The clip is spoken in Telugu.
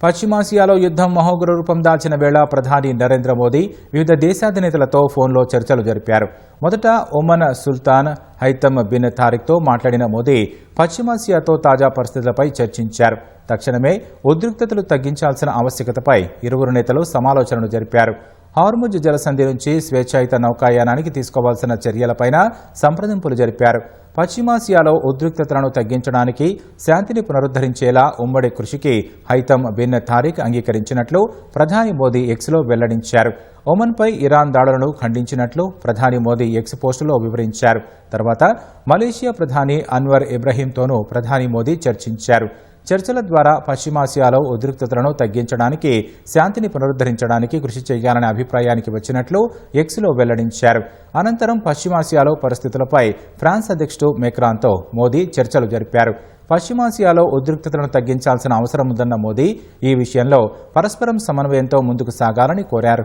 పశ్చిమాసియాలో యుద్ధం మహోగ్ర రూపం దాల్చిన వేళ ప్రధాని నరేంద్ర మోదీ వివిధ దేశాధినేతలతో ఫోన్లో చర్చలు జరిపారు. మొదట ఒమన్ సుల్తాన్ హైతమ్ బిన్ తారిక్తో మాట్లాడిన మోదీ పశ్చిమాసియాతో తాజా పరిస్థితులపై చర్చించారు. తక్షణమే ఉద్రిక్తతలు తగ్గించాల్సిన ఆవశ్యకతపై ఇరువురు నేతలు సమాలోచనలు జరిపారు. హార్ముజ్ జలసంధి నుంచి స్వేచ్ఛాయుత నౌకాయానానికి తీసుకోవాల్సిన చర్యలపైన సంప్రదింపులు జరిపారు. పశ్చిమాసియాలో ఉద్రిక్తతలను తగ్గించడానికి శాంతిని పునరుద్ధరించేలా ఉమ్మడి కృషికి హైతమ్ బిన్ తారిక్ అంగీకరించినట్లు ప్రధాని మోదీ ఎక్స్లో వెల్లడించారు. ఒమన్పై ఇరాన్ దాడులను ఖండించినట్లు ప్రధాని మోదీ ఎక్స్ పోస్టులో వివరించారు. తర్వాత మలేషియా ప్రధాని అన్వర్ ఇబ్రహీంతోనూ ప్రధాని మోదీ చర్చించారు. చర్చల ద్వారా పశ్చిమాసియాలో ఉద్రిక్తతలను తగ్గించడానికి, శాంతిని పునరుద్ధరించడానికి కృషి చేయాలనే అభిప్రాయానికి వచ్చినట్లు ఎక్స్లో వెల్లడించారు. అనంతరం పశ్చిమాసియాలో పరిస్థితులపై ఫ్రాన్స్ అధ్యక్షుడు మెక్రాన్తో మోదీ చర్చలు జరిపారు. పశ్చిమాసియాలో ఉద్రిక్తతలను తగ్గించాల్సిన అవసరం ఉందన్న మోదీ ఈ విషయంలో పరస్పరం సమన్వయంతో ముందుకు సాగాలని కోరారు.